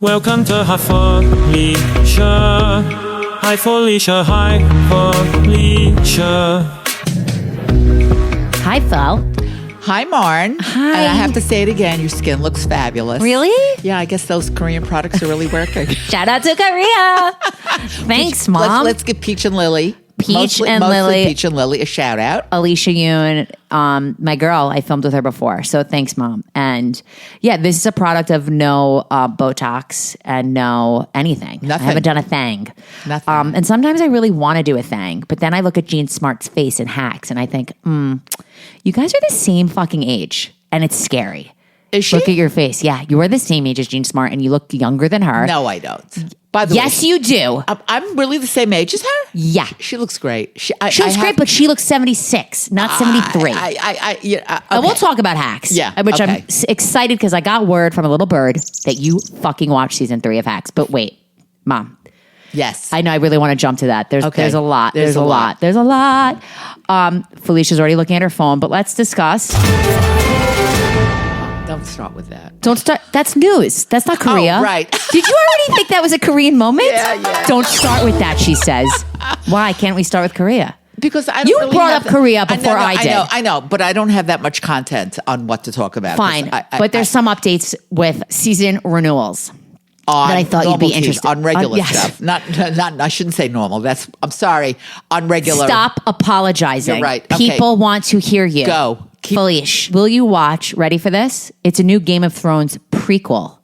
Welcome to Hi Felicia. Hi Felicia. Hi Felicia. Hi, Fel. Hi, Marn. Hi. And I have to say it again. Your skin looks fabulous. Really? Yeah, I guess those Korean products are really working. Shout out to Korea. Thanks, Mom. Let's give Peach and Lily. Mostly Lily. Peach and Lily a shout out. Alicia Yoon, my girl, I filmed with her before. So thanks, Mom. And yeah, this is a product of no Botox and no anything. Nothing. I haven't done a thing. Nothing. And sometimes I really want to do a thing, but then I look at Jean Smart's face in Hacks and I think, you guys are the same fucking age. And it's scary. Is she? Look at your face. Yeah, you are the same age as Jean Smart and you look younger than her. No, I don't. By the Yes, way, you do. I'm really the same age as her? Yeah. She looks great. She looks great, but she looks 76, not 73. Okay. And we'll talk about Hacks. Yeah, Which okay. I'm excited because I got word from a little bird that you fucking watched season 3 of Hacks. But wait, Mom. Yes. I know I really want to jump to that. There's a lot. There's a lot. There's a lot. Felicia's already looking at her phone, but let's discuss. Don't start with that. Don't start. That's news. That's not Korea. Oh, right. Did you already think that was a Korean moment? Yeah. Don't start with that, she says. Why can't we start with Korea? Because I don't You really brought have up Korea before I did. I know, but I don't have that much content on what to talk about. Fine. But there's some updates with season renewals. That I thought you'd be interested on regular yes. stuff. Not. I shouldn't say normal. I'm sorry. On regular. Stop apologizing. You're right. Okay. People want to hear you. Go. Felicia, will you watch? Ready for this? It's a new Game of Thrones prequel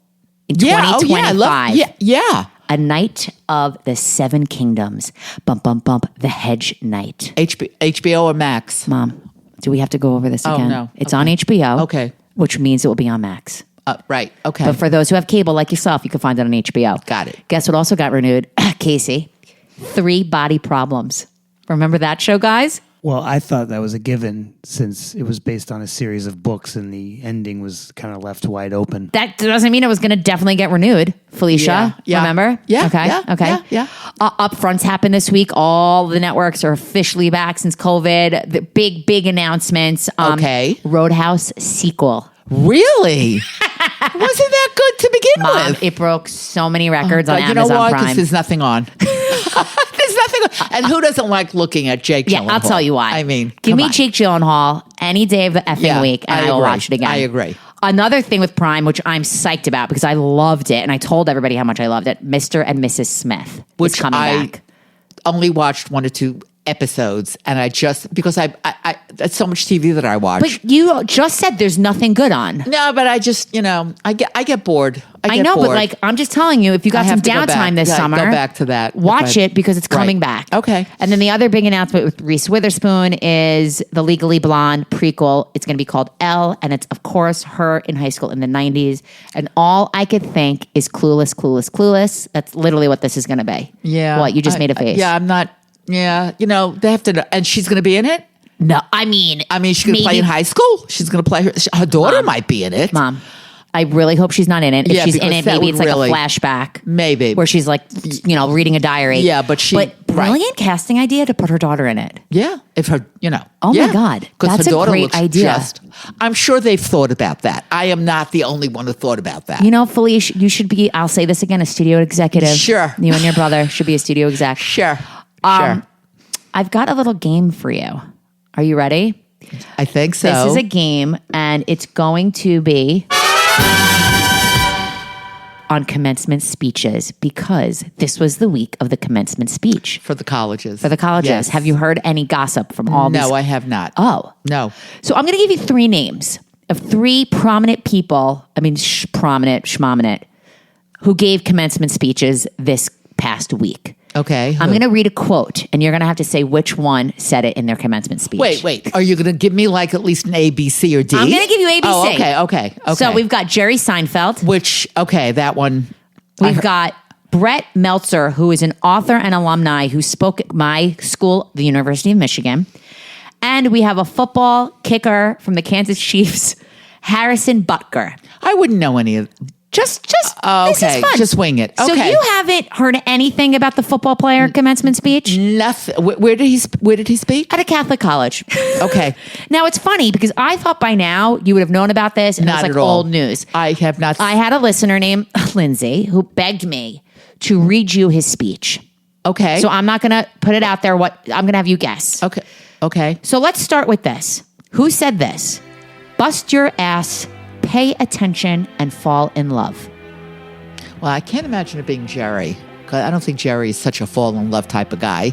in 2025. Yeah. A Knight of the Seven Kingdoms. Bump, bump, bump. The Hedge Knight. HBO or Max? Mom, do we have to go over this again? No. It's on HBO. Okay. Which means it will be on Max. Right. Okay. But for those who have cable like yourself, you can find it on HBO. Got it. Guess what also got renewed? Casey. 3 Body Problems. Remember that show, guys? Well, I thought that was a given since it was based on a series of books and the ending was kind of left wide open. That doesn't mean it was going to definitely get renewed, Felicia. Yeah. Remember? Yeah. Okay. Yeah. Okay. Yeah. Upfronts happened this week. All the networks are officially back since COVID. The big announcements. Okay. Roadhouse sequel. Really? Wasn't that good to begin Mom, with? it broke so many records on But you Amazon know why? Prime. Because there's nothing on. There's nothing on. And who doesn't like looking at Jake Gyllenhaal? I'll tell you why. I mean, give me come on. Jake Gyllenhaal any day of the effing week, and I will agree. watch it again. I agree. Another thing with Prime, which I'm psyched about because I loved it, and I told everybody how much I loved it. Mr. and Mrs. Smith is coming back. Only watched 1 or 2 episodes, and I just because I that's so much TV that I watch. But you just said there's nothing good on. No, but I just I get bored. I know, bored. but like I'm just telling you, if you got I some have to go downtime back. this Yeah, summer, go back to that. Watch it because it's coming Right. back. Okay. And then the other big announcement with Reese Witherspoon is the Legally Blonde prequel. It's going to be called Elle, and it's of course her in high school in the 90s. And all I could think is Clueless, Clueless, Clueless. That's literally what this is going to be. Yeah. What you just made a face. Yeah, I'm not. Yeah, they have to know. And she's going to be in it? No, I mean, she's going to play in high school? She's going to play her daughter might be in it. Mom, I really hope she's not in it. If Yeah, she's in because it, that maybe would it's like really- a flashback. Maybe. Where she's like, reading a diary. Yeah, but brilliant casting idea to put her daughter in it. Yeah, if her, Oh my God, because that's her daughter a great looks idea. I'm sure they've thought about that. I am not the only one who thought about that. Felicia, you should be, I'll say this again, a studio executive. Sure. You and your brother should be a studio exec. Sure. I've got a little game for you. Are you ready? I think so. This is a game, and it's going to be on commencement speeches because this was the week of the commencement speech. for the colleges. Yes. Have you heard any gossip from all these? No, I have not. Oh. No. So I'm going to give you 3 names of 3 prominent people, schmominate, who gave commencement speeches this past week. Okay. I'm going to read a quote, and you're going to have to say which one said it in their commencement speech. Wait. Are you going to give me like at least an A, B, C, or D? I'm going to give you A, B, Oh, C. okay. So we've got Jerry Seinfeld. That one. We've got Brett Meltzer, who is an author and alumni who spoke at my school, the University of Michigan. And we have a football kicker from the Kansas Chiefs, Harrison Butker. I wouldn't know any of Just this Okay, is fun. just wing it. So Okay. you haven't heard anything about the football player commencement speech Nothing. Where did he speak? at a Catholic college? Okay. Now it's funny because I thought by now you would have known about this, and Not it was at like all. old news. I have not. I had a listener named Lindsay who begged me to read you his speech. Okay. So I'm not going to put it out there. I'm going to have you guess. Okay. Okay. So let's start with this. Who said this? Bust your ass, pay attention, and fall in love. Well, I can't imagine it being Jerry, because I don't think Jerry is such a fall in love type of guy.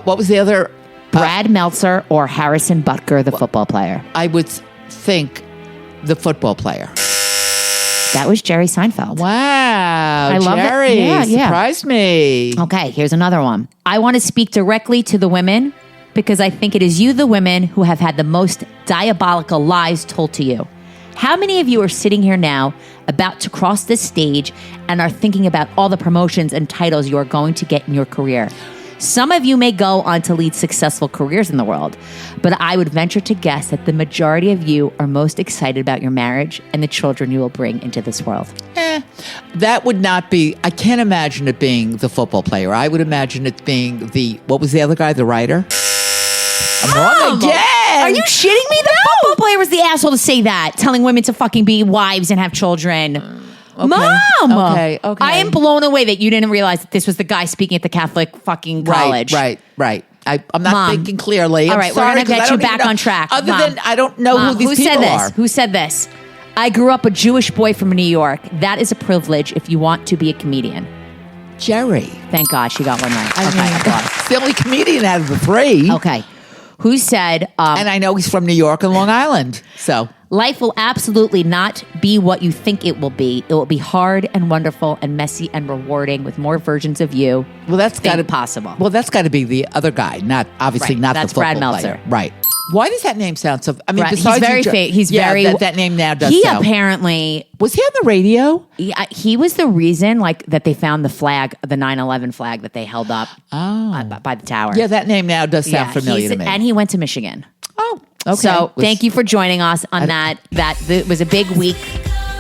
What was the other? Brad Meltzer or Harrison Butker, the football player. I would think the football player. That was Jerry Seinfeld. Wow, I love it. Jerry, Yeah, yeah. surprised me. Okay, here's another one. I want to speak directly to the women because I think it is you, the women, who have had the most diabolical lies told to you. How many of you are sitting here now about to cross this stage and are thinking about all the promotions and titles you are going to get in your career? Some of you may go on to lead successful careers in the world, but I would venture to guess that the majority of you are most excited about your marriage and the children you will bring into this world. That would not be. I can't imagine it being the football player. I would imagine it being what was the other guy? The writer. I'm wrong again. Are you shitting me? The football player was the asshole to say that, telling women to fucking be wives and have children. Mom! Okay. I am blown away that you didn't realize that this was the guy speaking at the Catholic fucking college. Right. I'm not Mom. thinking clearly. All I'm right, sorry, we're going to 'cause I get you don't even back know- on track. Other Mom. than I don't know Mom, who these said people this? are. Who said this? I grew up a Jewish boy from New York. That is a privilege if you want to be a comedian. Jerry. Thank God she got one right. I Okay, mean, of course. it's the only comedian out of the three. Okay. Who said, And I know he's from New York and Long Island. So life will absolutely not be what you think it will be. It will be hard and wonderful and messy and rewarding with more versions of you. well, that's got to possible. Well, that's got to be the other guy, not obviously Right, not that's the football Brad Meltzer. player. Right. Why does that name sound so? I mean, He's besides very you, fake. He's yeah, very. that name now does. He sound. apparently. Was he on the radio? Yeah, he was the reason, like, that they found the flag, the 9/11 flag that they held up by the tower. Yeah, that name now does sound familiar to me. And he went to Michigan. Oh, okay. So thank you for joining us on that. That was a big week.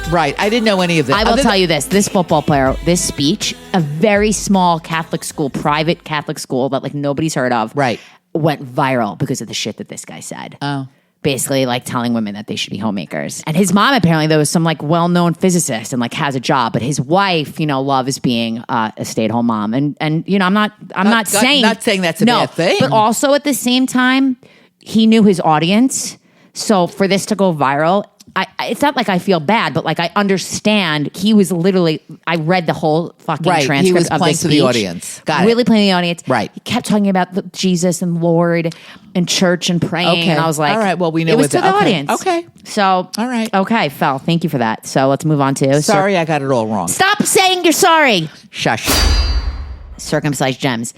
Right. I didn't know any of this. I will tell you this: this football player, this speech, a very small Catholic school, private Catholic school that like nobody's heard of, Right. went viral because of the shit that this guy said. Oh. Basically, like telling women that they should be homemakers. And his mom apparently, there was some like well-known physicist and like has a job, but his wife, loves being a stay-at-home mom. And I'm not saying that's a bad thing. but also at the same time, he knew his audience. So for this to go viral, it's not like I feel bad, but like I understand. He was literally. I read the whole fucking Right, he transcript was of playing the to the speech. audience. Got it. Really playing to the audience. Right. He kept talking about Jesus and Lord and church and praying. Okay. And I was like, all right, well, we know it was what to the- the okay. audience. Okay. So All right. Okay, Fel. Thank you for that. So let's move on to Sorry, I got it all wrong. Stop saying you're sorry. Shush. Circumcised gems.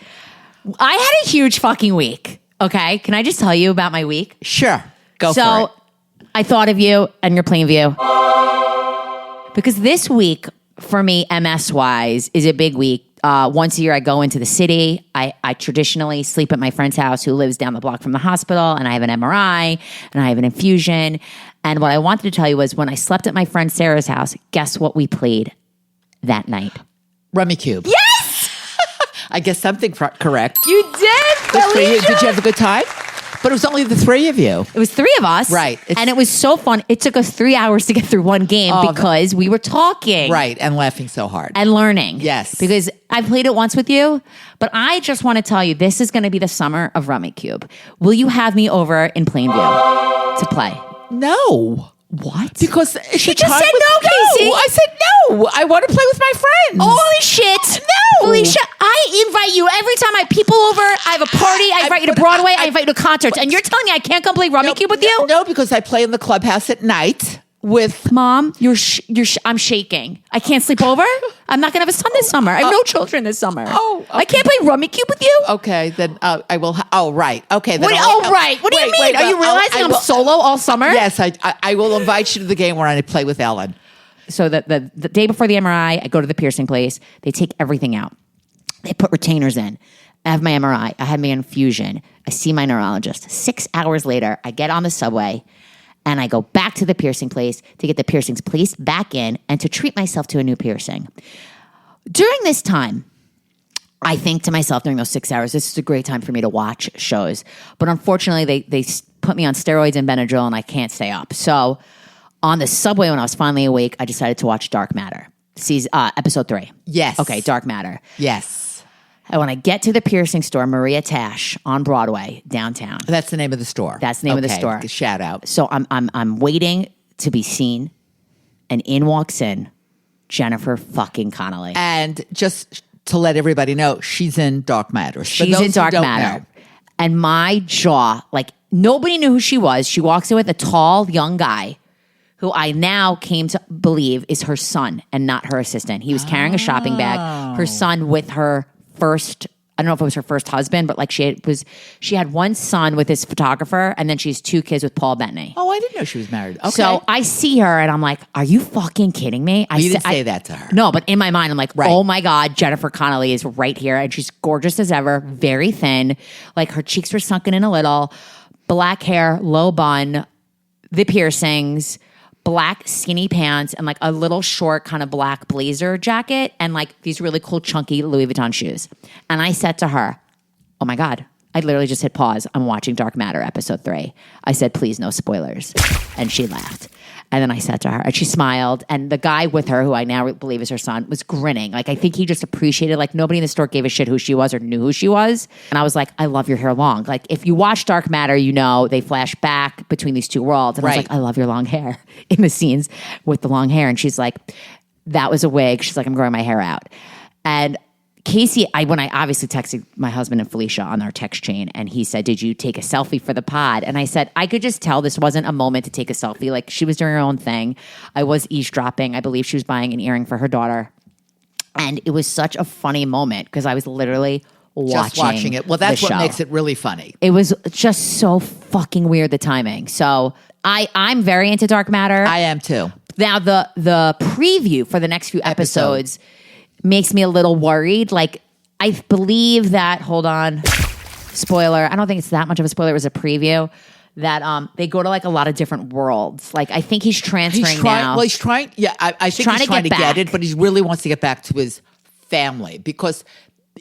I had a huge fucking week. Okay, can I just tell you about my week? Sure. Go for it. So I thought of you and your plain view. Because this week, for me, MS wise, is a big week. Once a year, I go into the city. I traditionally sleep at my friend's house who lives down the block from the hospital, and I have an MRI and I have an infusion. And what I wanted to tell you was when I slept at my friend Sarah's house, guess what we played that night? Rummy Cube. Yes! I guess something correct. You did, Good for you. Felicia! Did you have a good time? But it was only the three of you. It was three of us. Right. And it was so fun. It took us 3 hours to get through one game because we were talking. Right. And laughing so hard. And learning. Yes. Because I played it once with you, but I just want to tell you, this is going to be the summer of Rummy Cube. Will you have me over in Plainview to play? No. What? Because She just said no, Casey. I said no. I want to play with my friends. Holy shit. No. Felicia, I invite you every time I have people over, I have a party, I invite you to Broadway, I invite you to concerts, and you're telling me I can't come play Rummy Cube with you? No, because I play in the clubhouse at night with... Mom, I'm shaking. I can't sleep over. I'm not going to have a son this summer. I have no children this summer. Oh, okay. I can't play Rummy Cube with you? Okay, then I will... right. Okay. Then Right. What do you mean? Are you realizing I'm solo all summer? Yes, I will invite you to the game where I play with Ellen. So the day before the MRI, I go to the piercing place. They take everything out. They put retainers in. I have my MRI. I had my infusion. I see my neurologist. 6 hours later, I get on the subway, And I go back to the piercing place to get the piercings placed back in and to treat myself to a new piercing. During this time, I think to myself during those 6 hours, this is a great time for me to watch shows. But unfortunately, they put me on steroids and Benadryl and I can't stay up. So on the subway when I was finally awake, I decided to watch Dark Matter, episode 3. Yes. Okay, Dark Matter. Yes. And when I get to the piercing store, Maria Tash on Broadway, downtown. That's the name of the store. That's the name of the store. Shout out. So I'm waiting to be seen, and in walks in Jennifer fucking Connelly. And just to let everybody know, she's in Dark Matter. She's in Dark Matter. And my jaw, like nobody knew who she was. She walks in with a tall young guy who I now came to believe is her son and not her assistant. He was carrying a shopping bag. Her son with her first, I don't know if it was her first husband, but like she had one son with his photographer, and then she has 2 kids with Paul Bettany. Oh, I didn't know she was married. Okay. So I see her and I'm like, are you fucking kidding me? You didn't say that to her. No, but in my mind, I'm like, Right. oh my God, Jennifer Connelly is right here. And she's gorgeous as ever, very thin. Like her cheeks were sunken in a little, black hair, low bun, the piercings, black skinny pants, and like a little short kind of black blazer jacket, and like these really cool chunky Louis Vuitton shoes. And I said to her, oh my God, I literally just hit pause. I'm watching Dark Matter episode 3. I said, please, no spoilers. And she laughed. And then I said to her, and she smiled. And the guy with her, who I now believe is her son, was grinning. Like, I think he just appreciated, like, nobody in the store gave a shit who she was or knew who she was. And I was like, I love your hair long. Like, if you watch Dark Matter, you know, they flash back between these 2 worlds. And I was Right. like, I love your long hair in the scenes with the long hair. And she's like, that was a wig. She's like, I'm growing my hair out. And Casey, when I obviously texted my husband and Felicia on our text chain, and he said, did you take a selfie for the pod? And I said, I could just tell this wasn't a moment to take a selfie. Like, she was doing her own thing. I was eavesdropping. I believe she was buying an earring for her daughter. And it was such a funny moment because I was literally Just watching it. Well, that's the what show. makes it really funny. It was just so fucking weird, the timing. So I'm very into Dark Matter. I am too. Now, the preview for the next few episodes makes me a little worried. Like, I believe that, hold on, spoiler, I don't think it's that much of a spoiler, it was a preview, that they go to like a lot of different worlds. Like, I think he's transferring now. Well, he's trying, yeah, I think he's trying to get it, but he really wants to get back to his family because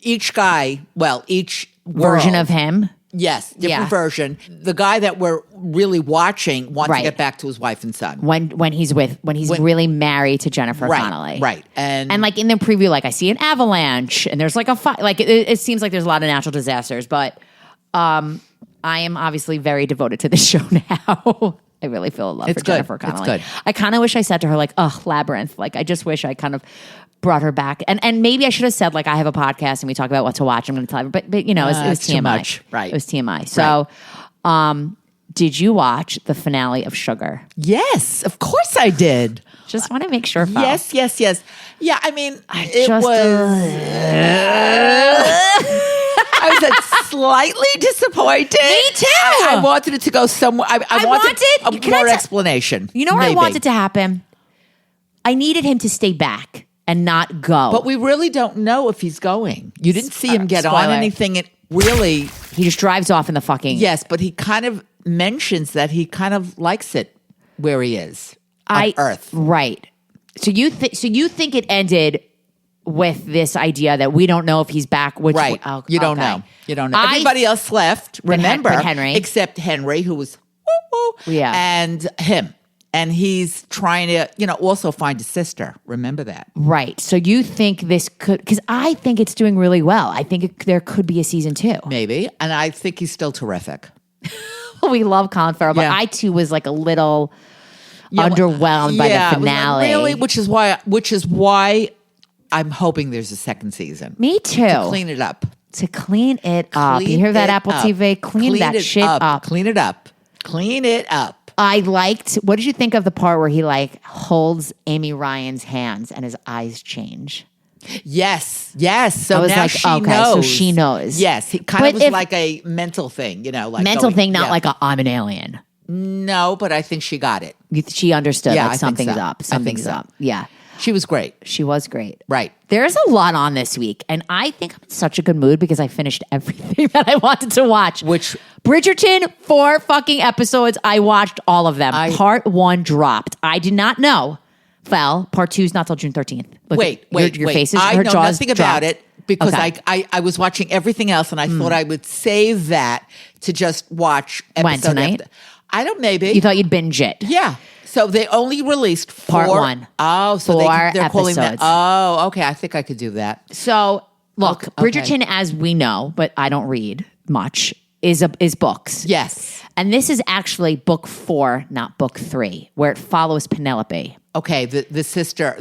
each version world, of him. Yes, different Yeah. version. The guy that we're really watching wants Right. to get back to his wife and son. When he's really married to Jennifer Connelly. Right. And like in the preview, like I see an avalanche and there's like a fire. Like it seems like there's a lot of natural disasters, but I am obviously very devoted to this show now. I really feel in love It's for good. Jennifer It's Connelly. good. I kind of wish I said to her like, "Oh, Labyrinth." Like, I just wish I kind of brought her back, and maybe I should have said like, "I have a podcast and we talk about what to watch." I'm going to tell her, but you know, it was it's too TMI. much. Right. It was TMI. So, did you watch the finale of Sugar? yes, of course I did. Just want to make sure. Fo. Yes. Yeah, I mean, it just- was. I was slightly disappointed. Me too. I wanted it to go somewhere. I wanted Can I more tell- explanation. You know what Maybe. I wanted to happen? I needed him to stay back and not go. But we really don't know if he's going. You didn't see him get on Spoiler. anything. It really, he just drives off in the fucking. yes, but he kind of mentions that he kind of likes it where he is on Earth. Right. So you think it ended with this idea that we don't know if he's back? Which, Right. oh, You don't okay. know. You don't know. I- Everybody else left, But remember, Henry. except Henry, who was woo-woo, Yeah. and him. And he's trying to, also find his sister. Remember that. Right. So you think this could? Because I think it's doing really well. I think there could be a season 2. Maybe. And I think he's still terrific. We love Colin Farrell, but Yeah. I too was like a little Yeah, underwhelmed by yeah, the it was like, finale. really? Which is why I'm hoping there's a second season. Me too. Clean it up. To clean it up. You Clean hear that, it Apple up. TV? Clean that it shit up. Clean it up. Clean it up. I liked. What did you think of the part where he like holds Amy Ryan's hands and his eyes change? Yes. So I was now like, she okay, knows. so she knows. Yes. He kind But of was if- like a mental thing, like Mental going- thing, not yeah. like I'm an alien. No, but I think she got it. She understood Yeah, I like think something's so. up. I think Something's so. up. Yeah. She was great. She was great. Right. There's a lot on this week, and I think I'm in such a good mood because I finished everything that I wanted to watch. Which Bridgerton, 4 fucking episodes. I watched all of them. Part 1 dropped. I did not know. Part 2's not till June 13th. Look, wait. Your faces, I her know jaws nothing about dropped. it because Okay. I was watching everything else, and I thought I would save that to just watch episode When, tonight? after. I don't maybe. You thought you'd binge it. Yeah. So they only released 4. Part 1. Oh, so 4 they're calling that. episodes. Oh, okay. I think I could do that. So, look, Okay. Bridgerton, as we know, but I don't read much, is books. Yes. And this is actually book 4, not book 3, where it follows Penelope. Okay, the sister,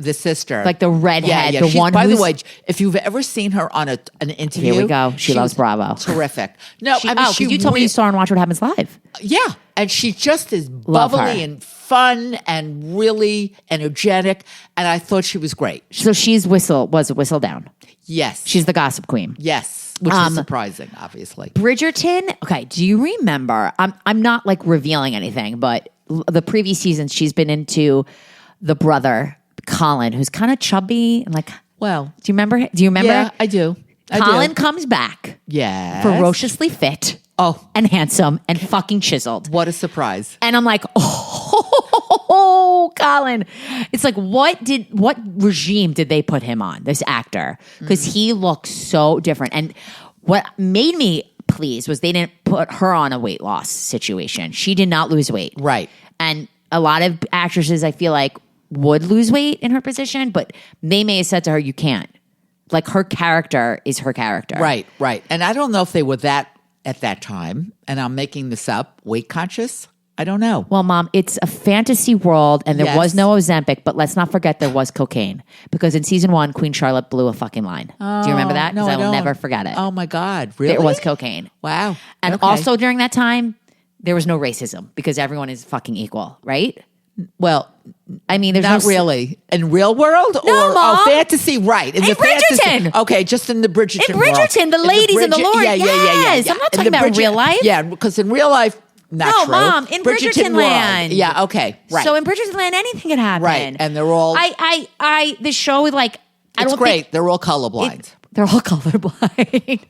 Like the redhead, the She's, one by who's... the way, if you've ever seen her on an interview, Here we go. She loves was Bravo. Terrific. No, I mean, because you told me you saw her and Watch What Happens Live. Yeah, and she just is Love her. bubbly and fun and really energetic, and I thought she was great. So she's was a whistle down. Yes, She's the gossip queen. yes, which was surprising, obviously. Bridgerton, okay, do you remember? I'm not like revealing anything, but the previous seasons she's been into the brother, Colin, who's kind of chubby and like, Well, do you remember? yeah, I do. Colin comes back Yeah, ferociously fit. Oh. And handsome and fucking chiseled. What a surprise! And I'm like, oh, Colin. It's like, what regime did they put him on, this actor? Because he looks so different. And what made me pleased was they didn't put her on a weight loss situation. She did not lose weight. Right. And a lot of actresses, I feel like, would lose weight in her position, but they may have said to her, you can't. Like, her character is her character. Right, right. And I don't know if they were that at that time, and I'm making this up, weight conscious. I don't know. Well, Mom, it's a fantasy world, and there Yes. was no Ozempic, but let's not forget there was cocaine. Because in season 1, Queen Charlotte blew a fucking line. Do you remember that? No, Because I I will don't. never forget it. Oh my God, really? There was cocaine. Wow. And Okay. also during that time, there was no racism because everyone is fucking equal, right? well, I mean, there's not no really in real world or Mom. fantasy, right? In the fantasy- Bridgerton. Okay, just in the Bridgerton. In Bridgerton, the world. ladies and the Bridget- Lord. Yeah. Yes. I'm not In talking the about real life. Yeah, because in real life, not No, true. Mom, in Bridgerton world. land. Yeah. Okay. Right. So in Bridgerton land, anything could happen. Right, and they're all- the show is like, I it's don't great. think They're all colorblind. they're all colorblind.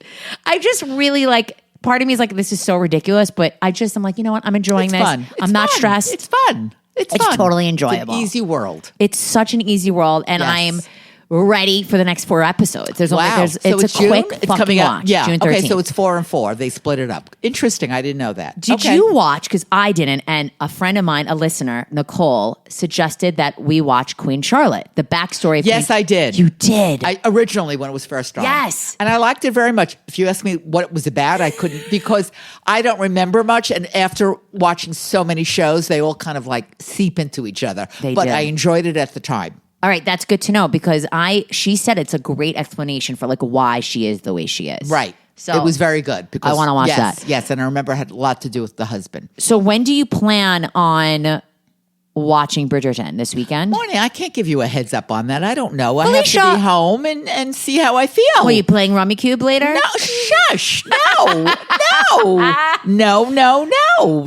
I just really like. Part of me is like, this is so ridiculous, but I'm like, you know what? I'm enjoying It's this. fun. It's I'm not fun. stressed. It's fun. It's It's fun. totally It's enjoyable. an easy world. It's such an easy world, and Yes. I'm ready for the next 4 episodes. There's only Wow. it's So a June? quick It's fucking coming out. watch. Yeah. June 13th. Okay, so it's 4 and 4. They split it up. Interesting. I didn't know that. Did Okay. you watch? Because I didn't, and a friend of mine, a listener, Nicole, suggested that we watch Queen Charlotte, the backstory of Yes, Queen. I did. You did. I originally when it was first on. Yes. And I liked it very much. If you ask me what it was about, I couldn't because I don't remember much. And after watching so many shows, they all kind of like seep into each other. They but do. I enjoyed it at the time. All right, that's good to know because she said it's a great explanation for like why she is the way she is. Right. So it was very good because I wanna watch yes, that. Yes, and I remember it had a lot to do with the husband. So when do you plan on watching Bridgerton this weekend? Morning, I can't give you a heads up on that. I don't know. I Felicia. have to be home and see how I feel. Are you playing Rummy Cube later? No, shush. No.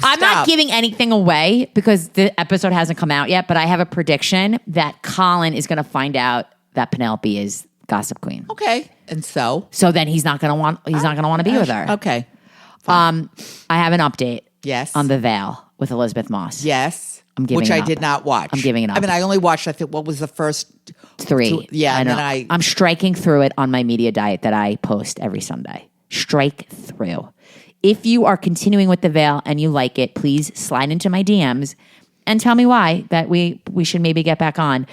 I'm not Stop. giving anything away because the episode hasn't come out yet, but I have a prediction that Colin is going to find out that Penelope is Gossip Queen. Okay. And so? So then he's not going to want to be with her. Okay. I have an update. Yes. On The Veil with Elizabeth Moss. Yes. I'm giving Which it I up. did not watch. I'm giving it up. I mean, I only watched, I think, what was the first 3. Yeah, I and know. then I'm striking through it on my media diet that I post every Sunday. Strike through. If you are continuing with The Veil and you like it, please slide into my DMs and tell me why that we should maybe get back on.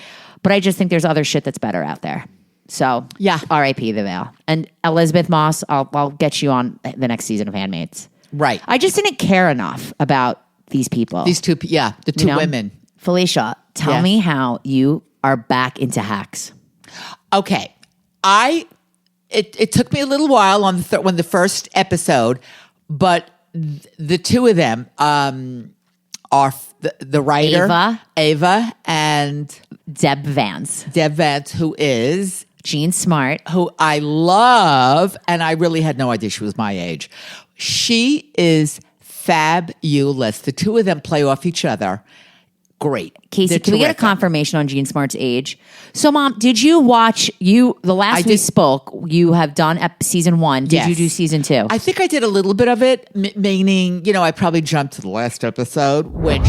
But I just think there's other shit that's better out there. So Yeah. R.I.P. The Veil. And Elizabeth Moss, I'll get you on the next season of Handmaids. Right. I just didn't care enough about these people. These two, the two You know? women. Felicia, tell Yes. me how you are back into Hacks. Okay. It took me a little while on when the first episode, but the two of them are the writer Ava. and Deb Vance, Deb Vance, who is Jean Smart. who I love, and I really had no idea she was my age. She is fabulous. The two of them play off each other. great. Casey, They're can we get a terrific. confirmation on Jean Smart's age? So, Mom, did you watch the last we did. spoke? You have done season 1. Did Yes. you do season 2? I think I did a little bit of it, meaning, I probably jumped to the last episode when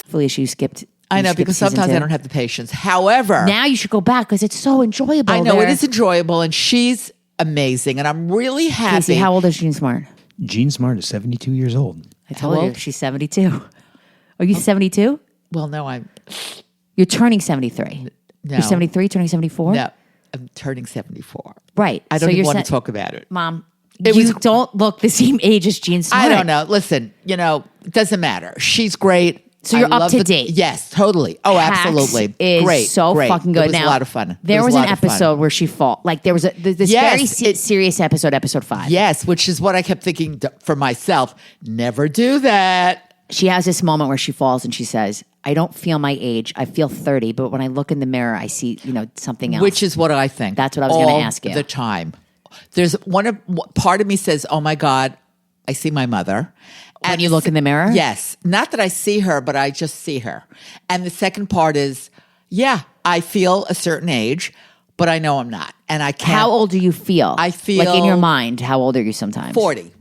Felicia, you skipped. I know, skipped because season sometimes 2. I don't have the patience. However, Now you should go back because it's so enjoyable. I know there. it is enjoyable, and she's amazing, and I'm really happy. Casey, how old is Jean Smart? Jean Smart is 72 years old. I told How you old? she's 72. Are you 72? Well, no, I'm You're turning 73. no, You're 73, turning 74? no, I'm turning 74. Right. I don't so even you're want to talk about it. Mom, It you was- don't look the same age as Jean Smart. I don't know. Listen, it doesn't matter. She's great. So you're I up love to date. Yes, totally. Oh, Hacks absolutely. is Great, so great. fucking good. It was Now, a lot of fun. There It was a an lot of fun. episode where she fought. Like there was this Yes, very serious episode 5. Yes, which is what I kept thinking for myself. Never do that. She has this moment where she falls and she says, I don't feel my age. I feel 30, but when I look in the mirror, I see, something else. Which is what I think. That's what I was gonna all ask you. The time. There's part of me says, "Oh my God, I see my mother." When you look in the mirror? Yes. Not that I see her, but I just see her. And the second part is, yeah, I feel a certain age, but I know I'm not. And I can't. How old do you feel? I feel- like in your mind, how old are you sometimes? 40.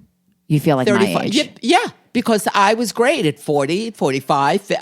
You feel like 35. my age. Yeah, because I was great at 40, 45.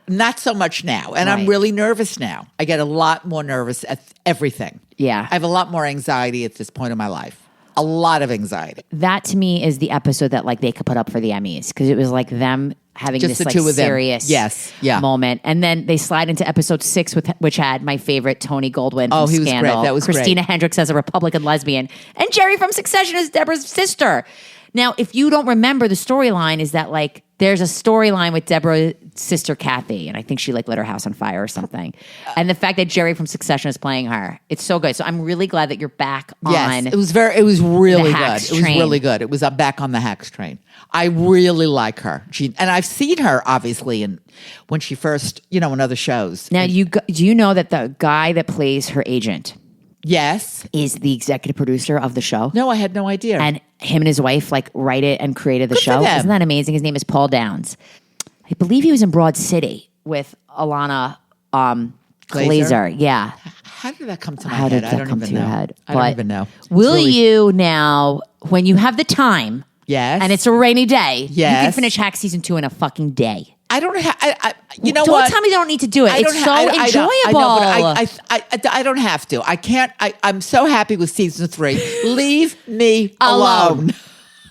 Not so much now. And I'm Right. really nervous now. I get a lot more nervous at everything. Yeah. I have a lot more anxiety at this point in my life. A lot of anxiety. That to me is the episode that like they could put up for the Emmys because it was like them having Just this the like two of them. serious Yes, yeah. moment. And then they slide into episode 6 which had my favorite Tony Goldwyn from Oh, he was great. Scandal. That was great. Christina Hendricks as a Republican lesbian. And Jerry from Succession is Deborah's sister. Now, if you don't remember, the storyline is that like there's a storyline with Deborah's sister Kathy, and I think she like lit her house on fire or something. And the fact that Jerry from Succession is playing her, it's so good. So I'm really glad that you're back Yes, on. it was really the good. Hacks It was train. really good. It was back on the Hacks train. I really like her. And I've seen her obviously when she first, in other shows. Now, do you know that the guy that plays her agent Yes. is the executive producer of the show? No, I had no idea. And him and his wife like write it and created the Good for show. them. Isn't that amazing? His name is Paul Downs. I believe he was in Broad City with Alana Glazer. Yeah. How did that come to my How head? did I that don't come even to your know. head? I don't But even know. It's Will really- you now, when you have the time, Yes. and it's a rainy day, you can Yes. finish Hack season 2 in a fucking day. I don't have. You know Don't what? tell me you don't need to do it. It's so enjoyable. I know, but I don't have to. I can't. I'm so happy with season 3. Leave me alone.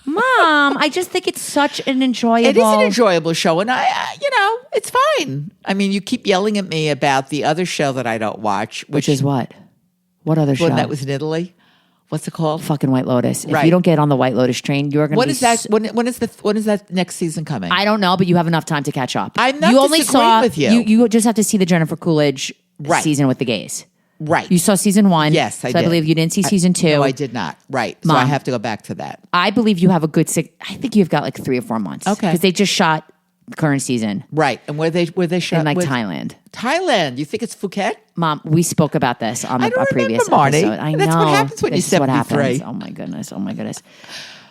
Mom, I just think it's such an enjoyable. It is an enjoyable show, and it's fine. I mean, you keep yelling at me about the other show that I don't watch, Which is what? What other show? one that was in Italy. What's it called? fucking White Lotus. If Right. you don't get on the White Lotus train, you're going to What be is that? When is that next season coming? I don't know, but you have enough time to catch up. I'm not you only disagreeing saw with you. You just have to see the Jennifer Coolidge Right. season with the gays. right. You saw season 1. Yes, I so I did. believe you didn't see season 2. No, I did not. Right. So I Mom. have to go back to that. I believe you have a good I think you've got like 3 or 4 months. Okay. Because they just shot the current season Right. And where they shot in like where- Thailand. Thailand. You think it's Phuket? Mom, we spoke about this on I a don't previous remember, Marni. episode. I know. That's what happens when This you're is what 73. happens. Oh my goodness.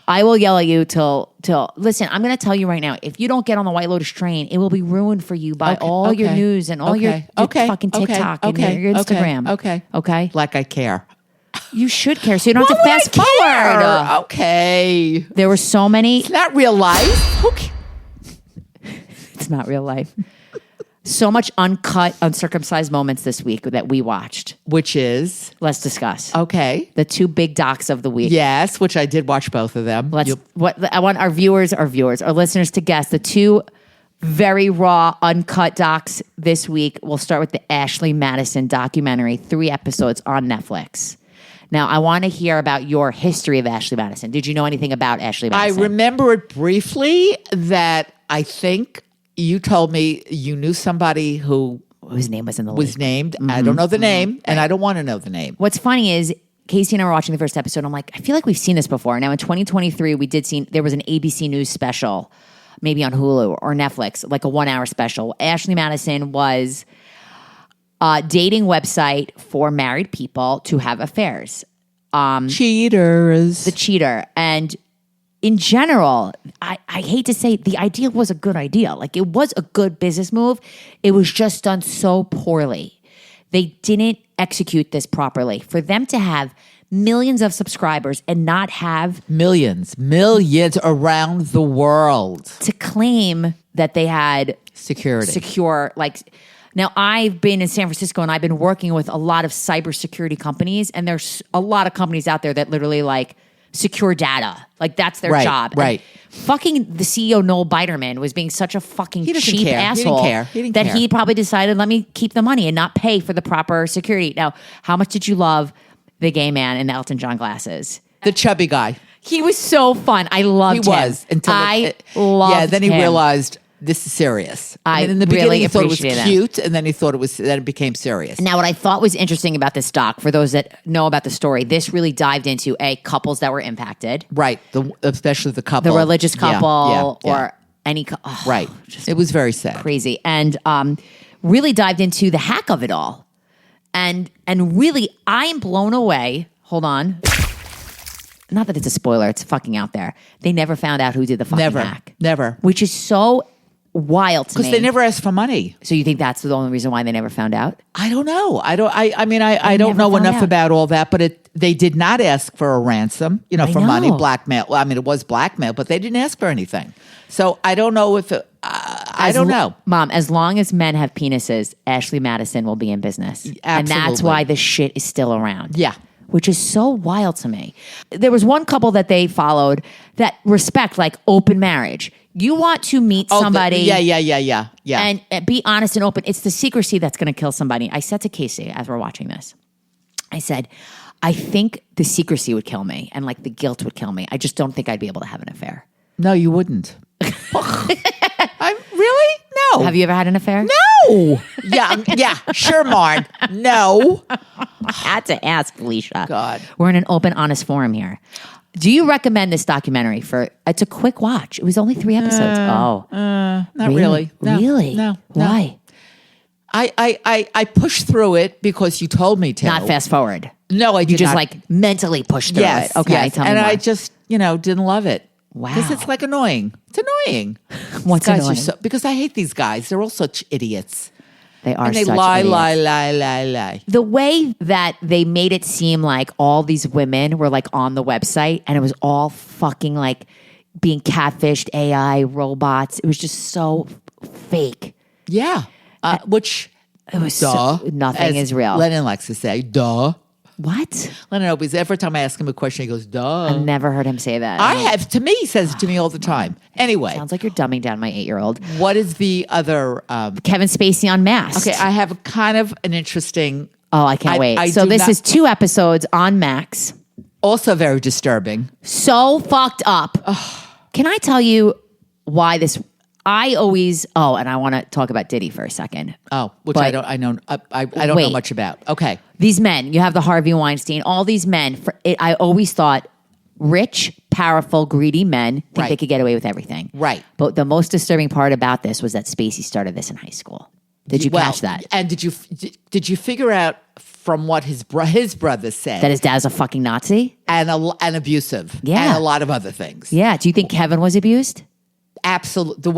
I will yell at you till listen, I'm going to tell you right now, if you don't get on the White Lotus train, it will be ruined for you by all your news and all your fucking TikTok and your Instagram. Okay? Like I care. You should care, so you don't have to Why would fast I forward. care? Okay. There were so many. It's not real life. Okay. It's not real life. So much uncut, uncircumcised moments this week that we watched. Which is Let's discuss. okay. The 2 big docs of the week. Yes, which I did watch both of them. I want our listeners to guess the 2 very raw, uncut docs this week. We'll start with the Ashley Madison documentary, 3 episodes on Netflix. Now, I want to hear about your history of Ashley Madison. Did you know anything about Ashley I Madison? remember it briefly that I think you told me you knew somebody who Whose name was in the was league. named. I don't know the name, and I don't want to know the name. What's funny is Casey and I were watching the first episode. I'm like, I feel like we've seen this before. Now in 2023, there was an ABC News special, maybe on Hulu or Netflix, like a 1-hour special. Ashley Madison was a dating website for married people to have affairs. Cheaters. The cheater. And in general, I hate to say the idea was a good idea. Like it was a good business move. It was just done so poorly. They didn't execute this properly. For them to have millions of subscribers and not have millions around the world to claim that they had secure, like, now I've been in San Francisco and I've been working with a lot of cybersecurity companies, and there's a lot of companies out there that literally like secure data. Like that's their job. Right. And fucking the CEO, Noel Biderman, was being such a fucking cheap asshole He didn't that care. he probably decided, let me keep the money and not pay for the proper security. Now, how much did you love the gay man in the Elton John glasses? The chubby guy. He was so fun. I loved him. He was. Until loved yeah, then he him. realized this is serious. I in the really beginning he thought it was appreciated cute, and then he thought then it became serious. Now, what I thought was interesting about this doc, for those that know about the story, this really dived into couples that were impacted, Right. Especially the couple. the religious couple, Yeah. or any Right. It was very sad. crazy, and really dived into the hack of it all, and really, I am blown away. Hold on. Not that it's a spoiler; it's fucking out there. They never found out who did the fucking hack. Never. Which is so wild to me. Because they never asked for money. So you think that's the only reason why they never found out? I don't know. I don't never know found enough out. about all that, but they did not ask for a ransom, for money, know. blackmail. Well, I mean, it was blackmail, but they didn't ask for anything. So I don't know if I don't know. Mom, as long as men have penises, Ashley Madison will be in business. And that's Absolutely. why this shit is still around. Yeah. Which is so wild to me. There was one couple that they followed that respect, like open marriage. You want to meet somebody. Yeah. And be honest and open. It's the secrecy that's going to kill somebody. I said to Casey as we're watching this, I said, I think the secrecy would kill me and like the guilt would kill me. I just don't think I'd be able to have an affair. No, you wouldn't. I'm really? No. Have you ever had an affair? No. Yeah, sure, Marn. No. I had to ask, Felicia. God. We're in an open, honest forum here. Do you recommend this documentary for? It's a quick watch. It was only 3 episodes. Not really. No, Really? No. Why? I pushed through it because you told me to. Not fast forward. No, I did You just not. like mentally pushed through Yes. it. Okay, yes. tell me and more. I just, didn't love it. Wow. Because it's like annoying. It's annoying. What's These guys annoying? Are because I hate these guys. They're all such idiots. They are And they such lie. idiots. The way that they made it seem like all these women were like on the website and it was all fucking like being catfished, AI, robots. It was just so fake. Yeah. Which, It was duh. nothing As is real. Lennon likes to say, duh. What? Lennon always, every time I ask him a question, he goes, duh. I've never heard him say that. I have. To me, he says it to me all the time. Anyway, Sounds like you're dumbing down my 8-year-old. what is the other... Kevin Spacey on Masked. okay, I have kind of an interesting... Oh, I can't wait. I So do this not- is 2 episodes on Max. Also very disturbing. So fucked up. Can I tell you why this? I always. Oh, and I want to talk about Diddy for a second. Oh, which But- I don't know Wait. much about. Okay. These men, you have the Harvey Weinstein, all these men. I always thought rich, powerful, greedy men think Right. they could get away with everything. Right. But the most disturbing part about this was that Spacey started this in high school. Did you catch that? And did you figure out from what his brother said That his dad's a fucking Nazi? and abusive Yeah. and a lot of other things? Yeah. Do you think Kevin was abused? Absolutely. The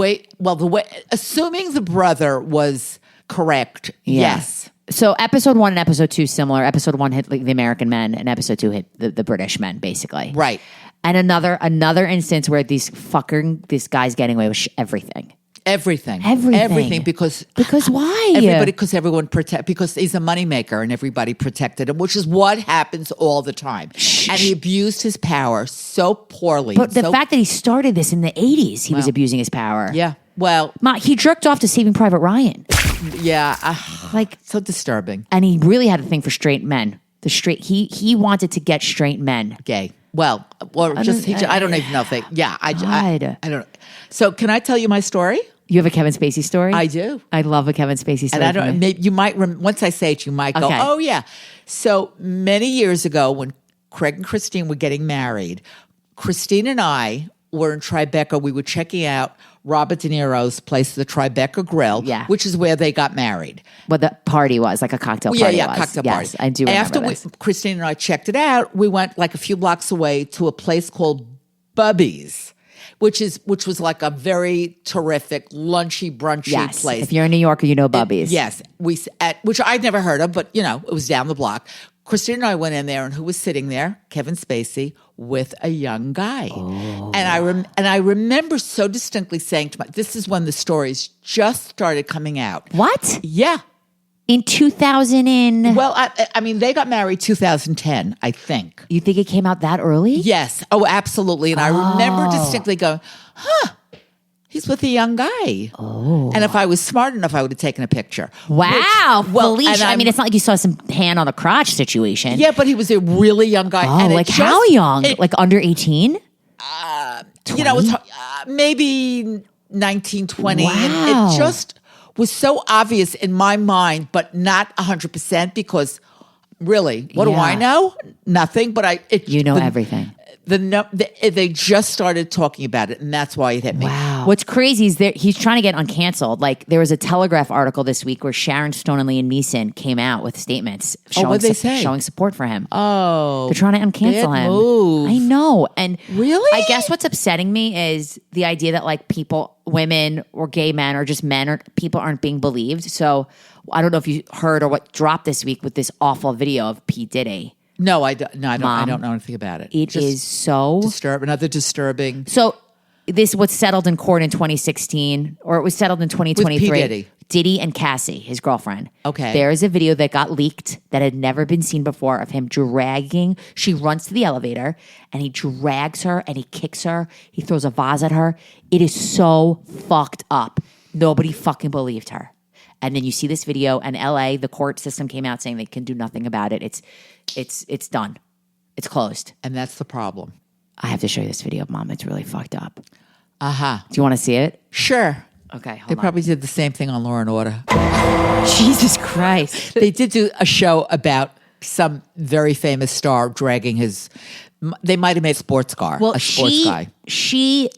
way assuming the brother was correct. Yeah. Yes. So episode 1 and episode 2 similar. Episode 1 hit like the American men, and episode 2 hit the British men, basically. Right. And another instance where this guy's getting away with everything. Everything because Why? because he's a moneymaker and everybody protected him, which is what happens all the time. And he abused his power so poorly. But the fact that he started this in the 80s, he was abusing his power. yeah, well, Ma, he jerked off to Saving Private Ryan. yeah, Like, so disturbing. and he really had a thing for straight men. He wanted to get straight men. Gay. Well, or just I don't even know if they. Yeah, I God. don't know. So can I tell you my story? You have a Kevin Spacey story? I do. I love a Kevin Spacey story. And I don't. Maybe you might. Once I say it, you might go, Okay. "Oh yeah." So many years ago, when Craig and Christine were getting married, Christine and I were in Tribeca. We were checking out Robert De Niro's place, the Tribeca Grill, Yeah. which is where they got married. What the party was, like a cocktail party was. Cocktail Yes, party. I do remember After this. Christine and I checked it out, we went like a few blocks away to a place called Bubby's, which was like a very terrific lunchy brunchy Yes. place. If you're a New Yorker, you know Bubby's. Yes, which I'd never heard of, but it was down the block. Christine and I went in there, and who was sitting there? Kevin Spacey with a young guy. Oh. And I remember so distinctly saying to this is when the stories just started coming out. What? Yeah. In 2000 and... Well, I mean, they got married 2010, I think. You think it came out that early? Yes. Oh, absolutely. And I remember distinctly going, he's with a young guy. Oh. And if I was smart enough, I would have taken a picture. Wow. Felicia. and I mean, it's not like you saw some hand on the crotch situation. Yeah, but he was a really young guy. Oh, and like how young? Like under 18? It's maybe 19, 20. Wow. And it just was so obvious in my mind, but not 100% because really, what do I know? Nothing. But everything. They just started talking about it, and that's why it hit me. Wow. What's crazy is he's trying to get uncanceled. Like there was a Telegraph article this week where Sharon Stone and Liam Neeson came out with statements what'd they say? showing support for him. Oh, they're trying to uncancel bad him. move. I know. And really, I guess what's upsetting me is the idea that like women or gay men or just men or people aren't being believed. So I don't know if you heard or what dropped this week with this awful video of P. Diddy. No, I don't. I don't know anything about it. It is so another disturbing. So this was settled in court in 2016, or it was settled in 2023. With P. Diddy. Diddy and Cassie, his girlfriend. Okay. There is a video that got leaked that had never been seen before of him dragging. She runs to the elevator and he drags her and he kicks her. He throws a vase at her. It is so fucked up. Nobody fucking believed her. And then you see this video, and LA, the court system came out saying they can do nothing about it. It's done. It's closed. And that's the problem. I have to show you this video, Mom. It's really fucked up. Uh-huh. Do you want to see it? Sure. Okay, They probably did the same thing on Law and Order. Jesus Christ. They did do a show about some very famous star dragging they might have made a sports car. Well, a sports guy. She,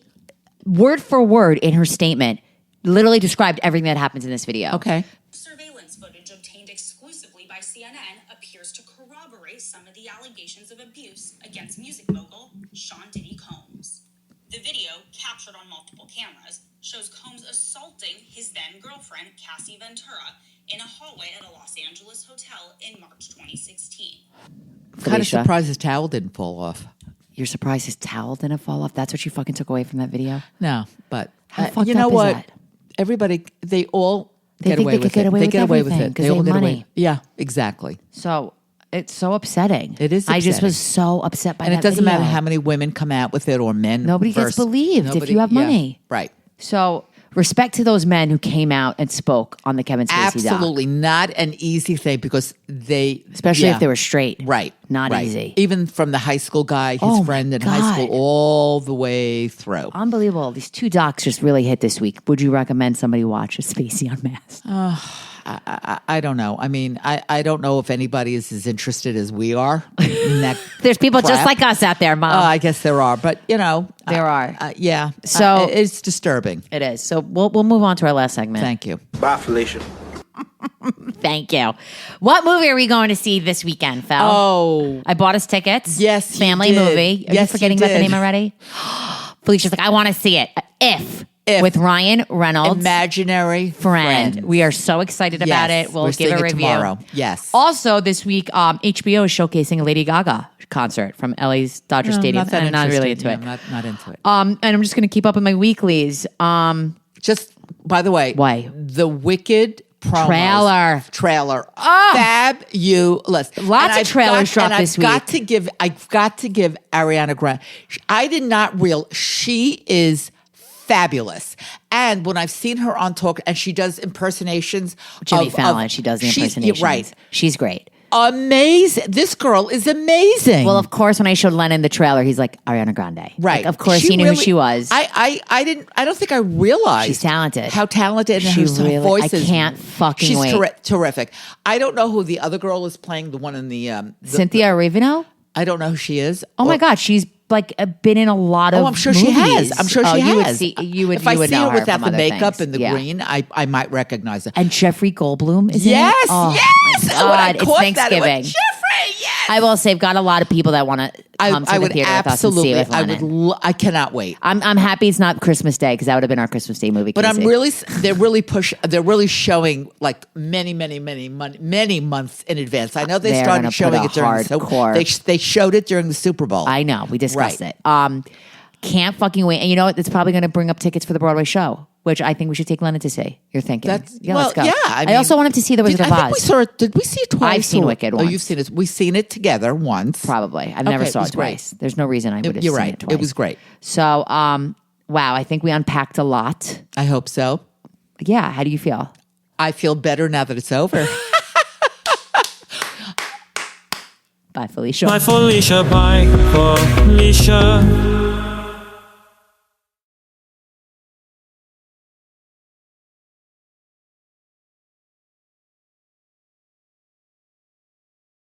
word for word in her statement, literally described everything that happens in this video. Okay. Surveillance footage obtained exclusively by CNN appears to corroborate some of the allegations of abuse against music mogul Sean Diddy Combs. The video, captured on multiple cameras, shows Combs assaulting his then-girlfriend, Cassie Ventura, in a hallway at a Los Angeles hotel in March 2016. Kind of surprised his towel didn't fall off. You're surprised his towel didn't fall off? That's what you fucking took away from that video? No, but How fucked you know up is what? that? Everybody, they all They get think away they with could get it. away They with get away with everything it. 'cause They they all have get away. money. Yeah, exactly. So it's so upsetting. It is I just upsetting. was so upset by that And it doesn't video. matter how many women come out with it or men. Nobody gets believed if you have money. Right. So respect to those men who came out and spoke on the Kevin Spacey doc. Absolutely not an easy thing because Especially if they were straight. right. Not right. easy. Even from the high school guy, his Oh, friend my in high school, God. all the way through. Unbelievable. These two docs just really hit this week. Would you recommend somebody watch Spacey Unmasked? I don't know. I mean, I don't know if anybody is as interested as we are in that. There's people just crap. like us out there, Mom. I guess there are, but There are. Yeah. So- it's disturbing. It is. So we'll move on to our last segment. Thank you. Bye, Felicia. Thank you. What movie are we going to see this weekend, Fel? Oh, I bought us tickets. Yes, you Family did. movie. Are you Yes, forgetting you about the did. name already? Felicia's like, I want to see it. If. If. With Ryan Reynolds. imaginary Friend. We are so excited about Yes, it. We'll we're give a seeing it review. tomorrow. Yes. Also, this week, HBO is showcasing a Lady Gaga concert from LA's Dodger Stadium. Not I'm not really into interested. it. Yeah, not into it. And I'm just going to keep up with my weeklies. Just by the way, Why? the Wicked promos, trailer, fabulous. Lots of I've trailers dropped and this I've got to give Ariana Grande. I did not real. She is fabulous. And when I've seen her on talk, and she does impersonations, Jimmy of- Fallon, of- she does the she's- impersonations. Right. She's great. Amazing. This girl is amazing. Well, of course, when I showed Lennon the trailer, he's like, Ariana Grande. Right. Like, of course, She he knew really- who she was. I don't think I realized She's talented. how talented and She her really- voice I is. can't fucking She's wait. terrific. I don't know who the other girl is playing, the one in the Cynthia Erivo? I don't know who she is. Oh my God, she's like been in a lot of Oh, I'm sure she movies. has. I'm sure she you has. Would see, you would, if I you would see know her without from the other makeup things. and the Yeah. green, I might recognize her. And Jeffrey Goldblum is Yes, in it? Oh, yes. My When I God, it's caught that, I Thanksgiving. went, Jeffrey, yes. I will say, I've got a lot of people that want to come to I the would theater with us and see it with Lennon. I cannot wait. I'm happy it's not Christmas Day because that would have been our Christmas Day movie. But Casey. they're really showing like many months in advance. I know they They're started gonna showing put it a during hardcore- they showed it during the Super Bowl. I know we discussed Right. it. Can't fucking wait. And you know what? It's probably going to bring up tickets for the Broadway show, which I think we should take Lennon to see. You're thinking? Let's go. Yeah, I also want him to see The Wizard of I think we Oz. saw it. Did we see it twice? I've seen Wicked Oh, once. you've seen it. We've seen it together once. Probably. I've never Okay, saw it it was great. twice. There's no reason I would have You're seen right. it twice. It was great. So, wow, I think we unpacked a lot. I hope so. Yeah. How do you feel? I feel better now that it's over. Bye, Felicia. Bye Felicia, bye Felicia.